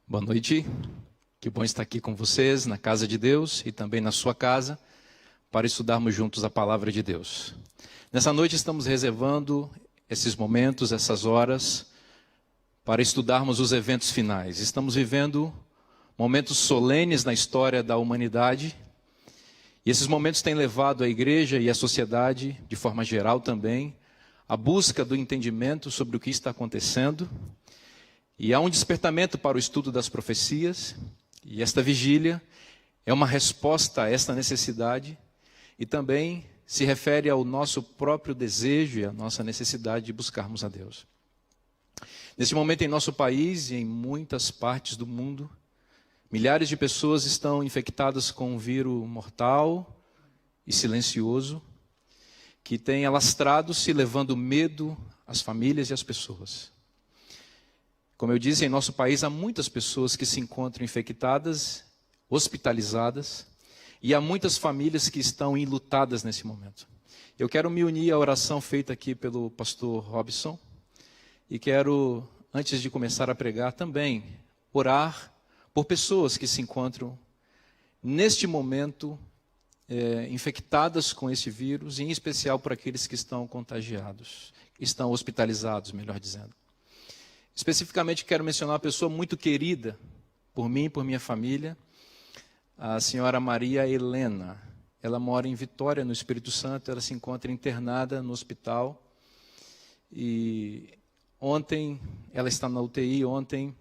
Boa noite, que bom estar aqui com vocês, na casa de Deus e também na sua casa, para estudarmos juntos a palavra de Deus. Nessa noite estamos reservando esses momentos, essas horas, para estudarmos os eventos finais. Estamos vivendo momentos solenes na história da humanidade, e esses momentos têm levado a igreja e a sociedade, de forma geral também, à busca do entendimento sobre o que está acontecendo. E há um despertamento para o estudo das profecias, e esta vigília é uma resposta a esta necessidade, e também se refere ao nosso próprio desejo e à nossa necessidade de buscarmos a Deus. Neste momento, em nosso país e em muitas partes do mundo, milhares de pessoas estão infectadas com um vírus mortal e silencioso, que tem alastrado-se, levando medo às famílias e às pessoas. Como eu disse, em nosso país há muitas pessoas que se encontram infectadas, hospitalizadas, e há muitas famílias que estão enlutadas nesse momento. Eu quero me unir à oração feita aqui pelo pastor Robson, e quero, antes de começar a pregar, também orar por pessoas que se encontram, neste momento, infectadas com esse vírus, e em especial por aqueles que estão contagiados, estão hospitalizados, melhor dizendo. Especificamente quero mencionar uma pessoa muito querida por mim e por minha família, a senhora Maria Helena. Ela mora em Vitória, no Espírito Santo, ela se encontra internada no hospital. E ontem, ela está na UTI, ontem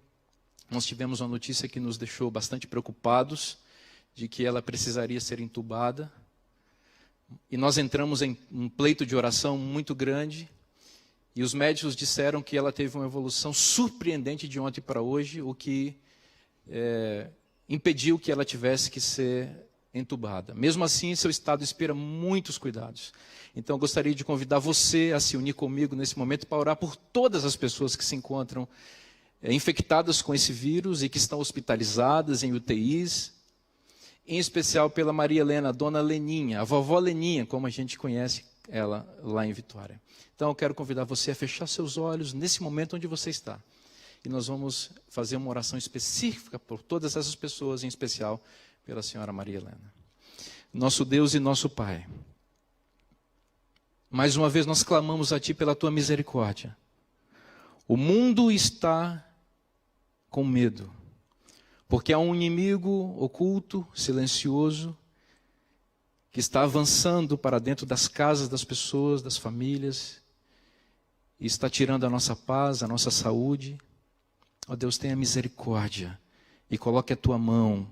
nós tivemos uma notícia que nos deixou bastante preocupados, de que ela precisaria ser entubada. E nós entramos em um pleito de oração muito grande, e os médicos disseram que ela teve uma evolução surpreendente de ontem para hoje, o que impediu que ela tivesse que ser entubada. Mesmo assim, seu estado espera muitos cuidados. Então, eu gostaria de convidar você a se unir comigo nesse momento para orar por todas as pessoas que se encontram infectadas com esse vírus e que estão hospitalizadas em UTIs, em especial pela Maria Helena, a dona Leninha, a vovó Leninha, como a gente conhece ela lá em Vitória. Então eu quero convidar você a fechar seus olhos nesse momento onde você está. E nós vamos fazer uma oração específica por todas essas pessoas, em especial pela senhora Maria Helena. Nosso Deus e nosso Pai, mais uma vez nós clamamos a Ti pela Tua misericórdia. O mundo está com medo, porque há um inimigo oculto, silencioso, que está avançando para dentro das casas das pessoas, das famílias, e está tirando a nossa paz, a nossa saúde. Ó Deus, tenha misericórdia e coloque a Tua mão.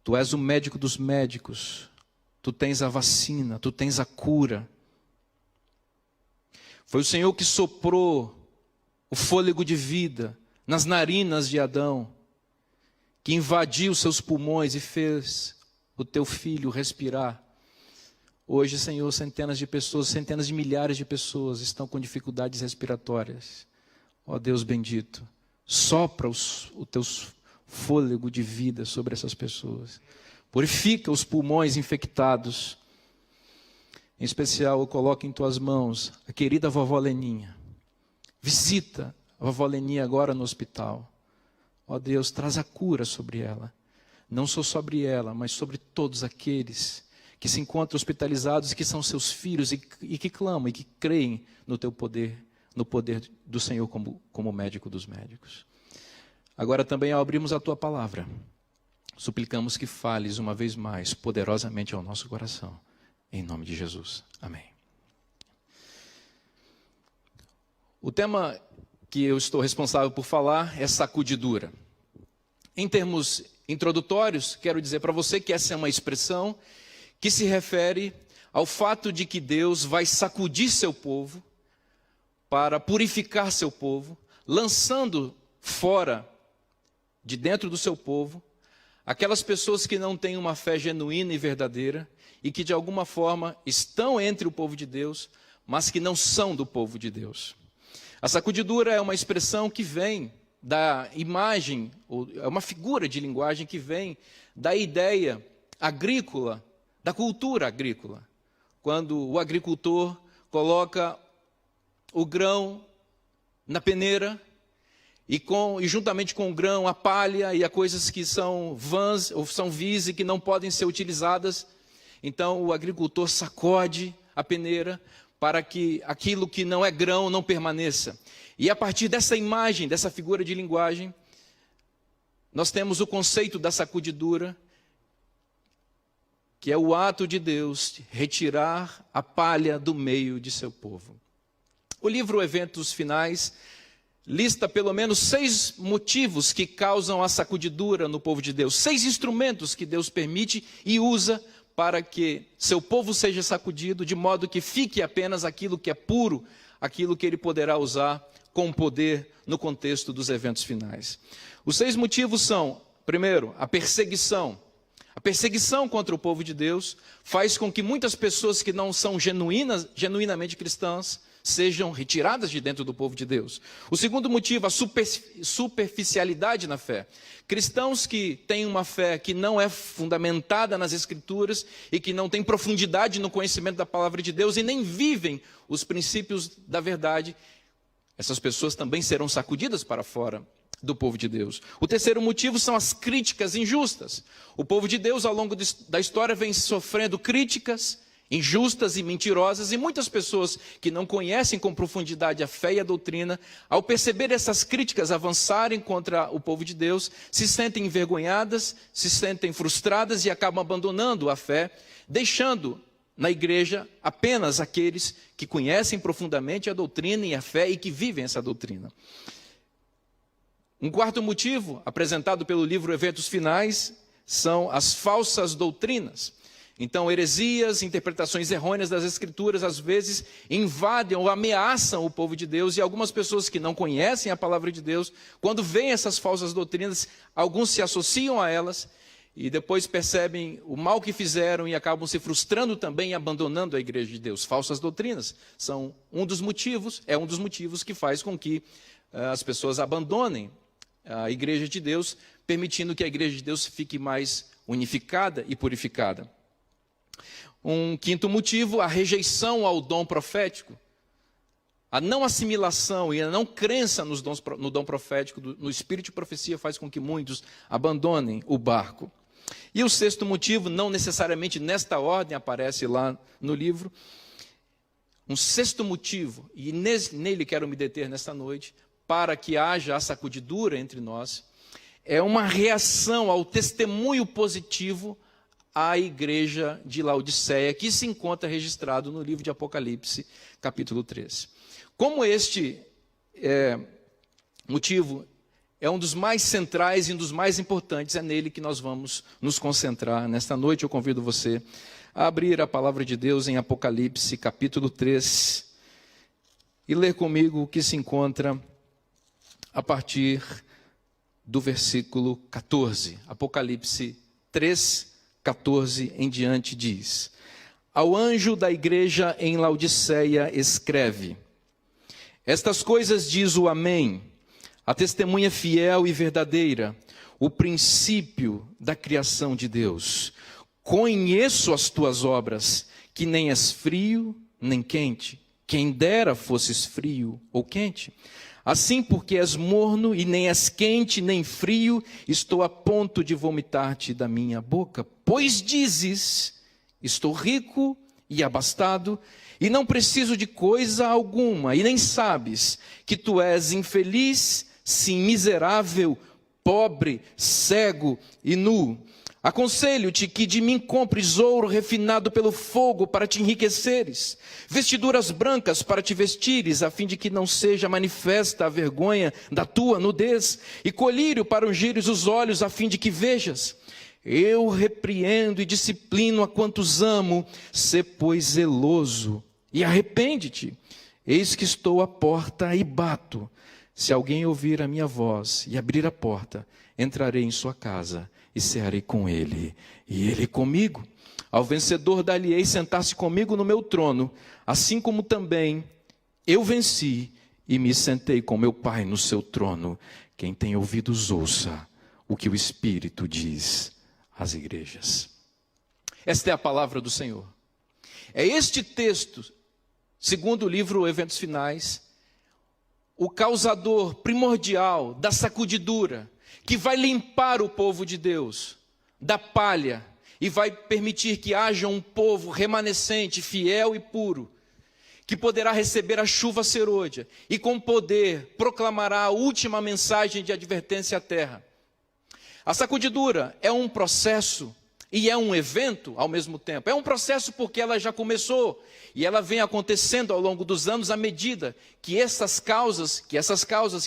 Tu és o médico dos médicos, Tu tens a vacina, Tu tens a cura. Foi o Senhor que soprou o fôlego de vida nas narinas de Adão, que invadiu seus pulmões e fez o Teu filho respirar. Hoje, Senhor, centenas de pessoas, centenas de milhares de pessoas estão com dificuldades respiratórias. Ó Deus bendito, sopra o Teu fôlego de vida sobre essas pessoas. Purifica os pulmões infectados. Em especial, eu coloco em Tuas mãos a querida vovó Leninha. Visita a vovó Leninha agora no hospital. Ó Deus, traz a cura sobre ela. Não só sobre ela, mas sobre todos aqueles que se encontram hospitalizados e que são seus filhos e que clamam e que creem no Teu poder, no poder do Senhor como médico dos médicos. Agora também, ao abrirmos a Tua palavra, suplicamos que fales uma vez mais poderosamente ao nosso coração. Em nome de Jesus. Amém. O tema que eu estou responsável por falar é sacudidura. Em termos introdutórios, quero dizer para você que essa é uma expressão que se refere ao fato de que Deus vai sacudir seu povo para purificar seu povo, lançando fora de dentro do seu povo aquelas pessoas que não têm uma fé genuína e verdadeira e que de alguma forma estão entre o povo de Deus, mas que não são do povo de Deus. A sacudidura é uma expressão que vem da imagem, ou é uma figura de linguagem que vem da ideia agrícola, da cultura agrícola. Quando o agricultor coloca o grão na peneira e juntamente com o grão, a palha e as coisas que são vãs ou são vis e que não podem ser utilizadas. Então o agricultor sacode a peneira para que aquilo que não é grão não permaneça. E a partir dessa imagem, dessa figura de linguagem, nós temos o conceito da sacudidura, que é o ato de Deus retirar a palha do meio de seu povo. O livro Eventos Finais lista pelo menos 6 motivos que causam a sacudidura no povo de Deus. 6 instrumentos que Deus permite e usa para que seu povo seja sacudido, de modo que fique apenas aquilo que é puro, aquilo que ele poderá usar com poder no contexto dos eventos finais. Os 6 motivos são, primeiro, a perseguição. A perseguição contra o povo de Deus faz com que muitas pessoas que não são genuinamente cristãs sejam retiradas de dentro do povo de Deus. O segundo motivo, a superficialidade na fé. Cristãos que têm uma fé que não é fundamentada nas Escrituras e que não tem profundidade no conhecimento da palavra de Deus e nem vivem os princípios da verdade, essas pessoas também serão sacudidas para fora do povo de Deus. O terceiro motivo são as críticas injustas. O povo de Deus, ao longo da história, vem sofrendo críticas injustas e mentirosas, e muitas pessoas que não conhecem com profundidade a fé e a doutrina, ao perceber essas críticas avançarem contra o povo de Deus, se sentem envergonhadas, se sentem frustradas e acabam abandonando a fé, deixando na igreja apenas aqueles que conhecem profundamente a doutrina e a fé e que vivem essa doutrina. Um quarto motivo, apresentado pelo livro Eventos Finais, são as falsas doutrinas. Então, heresias, interpretações errôneas das Escrituras, às vezes, invadem ou ameaçam o povo de Deus, e algumas pessoas que não conhecem a palavra de Deus, quando veem essas falsas doutrinas, alguns se associam a elas, e depois percebem o mal que fizeram e acabam se frustrando também e abandonando a igreja de Deus. Falsas doutrinas são um dos motivos que faz com que as pessoas abandonem a igreja de Deus, permitindo que a igreja de Deus fique mais unificada e purificada. Um quinto motivo, a rejeição ao dom profético. A não assimilação e a não crença no dom profético, no espírito de profecia, faz com que muitos abandonem o barco. E o sexto motivo, não necessariamente nesta ordem, aparece lá no livro. Um sexto motivo, e nele quero me deter nesta noite, para que haja a sacudidura entre nós, é uma reação ao testemunho positivo à igreja de Laodiceia, que se encontra registrado no livro de Apocalipse, capítulo 3. Como este motivo é um dos mais centrais e um dos mais importantes, é nele que nós vamos nos concentrar nesta noite. Eu convido você a abrir a palavra de Deus em Apocalipse, capítulo 3, e ler comigo o que se encontra a partir do versículo 14. Apocalipse 3, 14 em diante diz: Ao anjo da igreja em Laodiceia escreve: Estas coisas diz o Amém, a testemunha fiel e verdadeira, o princípio da criação de Deus. Conheço as tuas obras, que nem és frio nem quente. Quem dera fosses frio ou quente. Assim, porque és morno e nem és quente nem frio, estou a ponto de vomitar-te da minha boca. Pois dizes, estou rico e abastado, e não preciso de coisa alguma, e nem sabes que tu és infeliz, sim, miserável, pobre, cego e nu. Aconselho-te que de mim compres ouro refinado pelo fogo para te enriqueceres, vestiduras brancas para te vestires, a fim de que não seja manifesta a vergonha da tua nudez, e colírio para ungires os olhos, a fim de que vejas. Eu repreendo e disciplino a quantos amo, sê, pois, zeloso e arrepende-te. Eis que estou à porta e bato. Se alguém ouvir a minha voz e abrir a porta, entrarei em sua casa e cearei com ele, e ele comigo. Ao vencedor dar-lhe-ei sentar-se comigo no meu trono, assim como também eu venci e me sentei com meu Pai no seu trono. Quem tem ouvidos, ouça o que o Espírito diz às igrejas. Esta é a palavra do Senhor. É este texto, segundo o livro Eventos Finais, o causador primordial da sacudidura, que vai limpar o povo de Deus da palha e vai permitir que haja um povo remanescente, fiel e puro, que poderá receber a chuva serôdia e com poder proclamará a última mensagem de advertência à terra. A sacudidura é um processo e é um evento ao mesmo tempo. É um processo porque ela já começou e ela vem acontecendo ao longo dos anos à medida que essas causas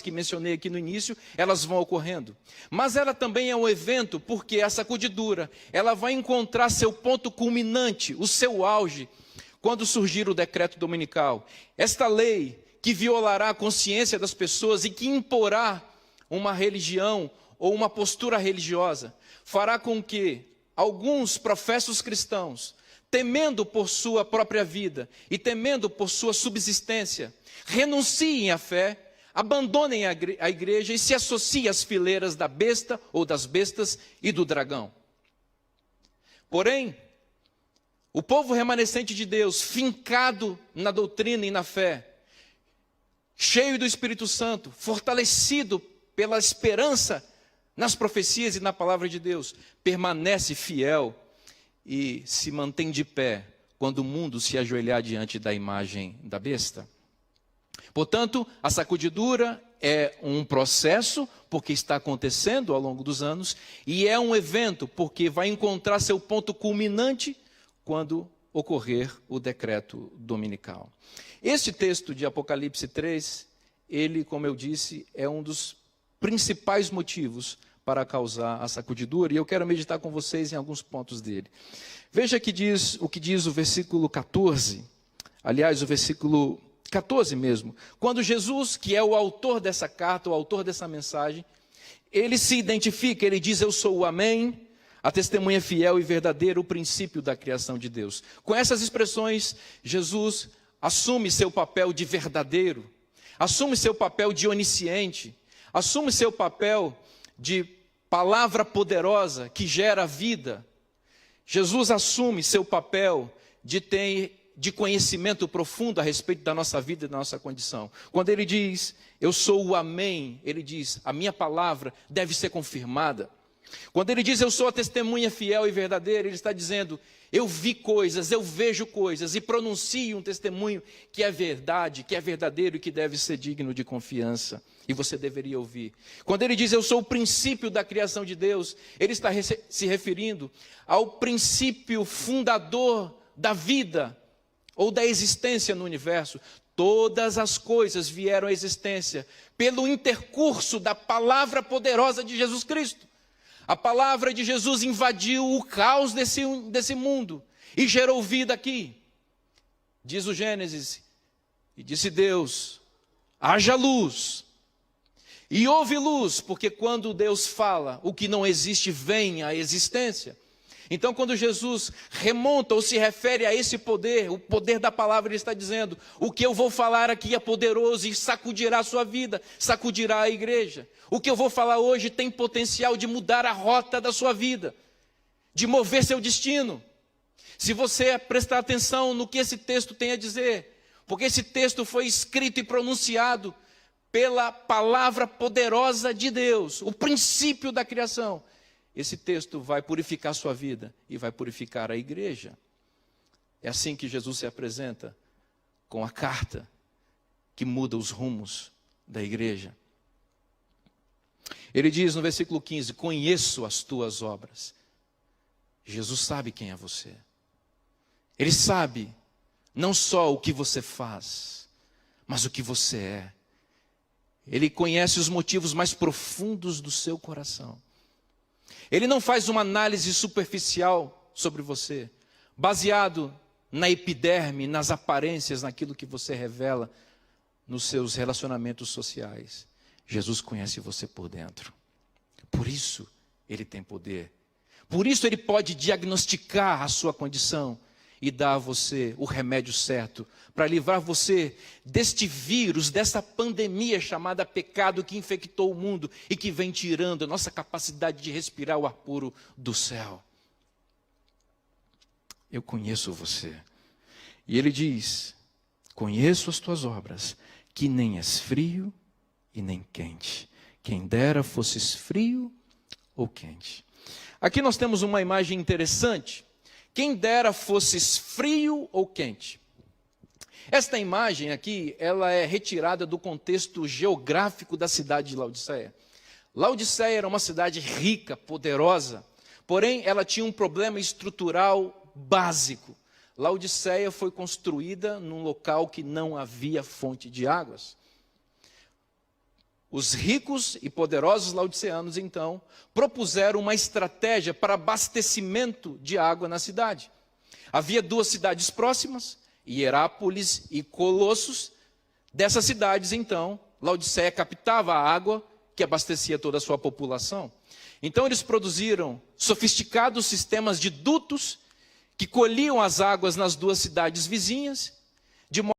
que mencionei aqui no início, elas vão ocorrendo. Mas ela também é um evento porque a sacudidura, ela vai encontrar seu ponto culminante, o seu auge, quando surgir o decreto dominical. Esta lei que violará a consciência das pessoas e que imporá uma religião ou uma postura religiosa, fará com que alguns professos cristãos, temendo por sua própria vida e temendo por sua subsistência, renunciem à fé, abandonem a igreja e se associem às fileiras da besta ou das bestas e do dragão. Porém, o povo remanescente de Deus, fincado na doutrina e na fé, cheio do Espírito Santo, fortalecido pela esperança nas profecias e na palavra de Deus, permanece fiel e se mantém de pé quando o mundo se ajoelhar diante da imagem da besta. Portanto, a sacudidura é um processo, porque está acontecendo ao longo dos anos, e é um evento, porque vai encontrar seu ponto culminante quando ocorrer o decreto dominical. Este texto de Apocalipse 3, ele, como eu disse, é um dos principais motivos para causar a sacudidura, e eu quero meditar com vocês em alguns pontos dele. Veja o que diz o versículo 14, aliás, o versículo 14 mesmo, quando Jesus, que é o autor dessa carta, o autor dessa mensagem, ele se identifica, ele diz: eu sou o Amém, a testemunha fiel e verdadeira, o princípio da criação de Deus. Com essas expressões, Jesus assume seu papel de verdadeiro, assume seu papel de onisciente, assume seu papel de palavra poderosa que gera vida. Jesus assume seu papel de conhecimento profundo a respeito da nossa vida e da nossa condição. Quando ele diz, eu sou o Amém, ele diz, a minha palavra deve ser confirmada. Quando ele diz, eu sou a testemunha fiel e verdadeira, ele está dizendo, eu vi coisas, eu vejo coisas e pronuncio um testemunho que é verdade, que é verdadeiro e que deve ser digno de confiança. E você deveria ouvir. Quando ele diz, eu sou o princípio da criação de Deus, ele está se referindo ao princípio fundador da vida ou da existência no universo. Todas as coisas vieram à existência pelo intercurso da palavra poderosa de Jesus Cristo. A palavra de Jesus invadiu o caos desse mundo e gerou vida aqui. Diz o Gênesis, e disse Deus, haja luz. E houve luz, porque quando Deus fala, o que não existe vem à existência. Então, quando Jesus remonta ou se refere a esse poder, o poder da palavra, ele está dizendo, o que eu vou falar aqui é poderoso e sacudirá a sua vida, sacudirá a igreja. O que eu vou falar hoje tem potencial de mudar a rota da sua vida, de mover seu destino. Se você prestar atenção no que esse texto tem a dizer, porque esse texto foi escrito e pronunciado pela palavra poderosa de Deus, o princípio da criação. Esse texto vai purificar a sua vida e vai purificar a igreja. É assim que Jesus se apresenta com a carta que muda os rumos da igreja. Ele diz no versículo 15, conheço as tuas obras. Jesus sabe quem é você. Ele sabe não só o que você faz, mas o que você é. Ele conhece os motivos mais profundos do seu coração. Ele não faz uma análise superficial sobre você, baseado na epiderme, nas aparências, naquilo que você revela nos seus relacionamentos sociais. Jesus conhece você por dentro. Por isso, ele tem poder. Por isso, ele pode diagnosticar a sua condição e dar a você o remédio certo para livrar você deste vírus, dessa pandemia chamada pecado que infectou o mundo e que vem tirando a nossa capacidade de respirar o ar puro do céu. Eu conheço você. E ele diz, conheço as tuas obras, que nem és frio e nem quente. Quem dera fosses frio ou quente. Aqui nós temos uma imagem interessante. Quem dera fosses frio ou quente. Esta imagem aqui, ela é retirada do contexto geográfico da cidade de Laodiceia. Laodiceia era uma cidade rica, poderosa, porém ela tinha um problema estrutural básico. Laodiceia foi construída num local que não havia fonte de águas. Os ricos e poderosos laodiceanos, então, propuseram uma estratégia para abastecimento de água na cidade. Havia duas cidades próximas, Hierápolis e Colossos. Dessas cidades, então, Laodiceia captava a água que abastecia toda a sua população. Então, eles produziram sofisticados sistemas de dutos que colhiam as águas nas duas cidades vizinhas, de modo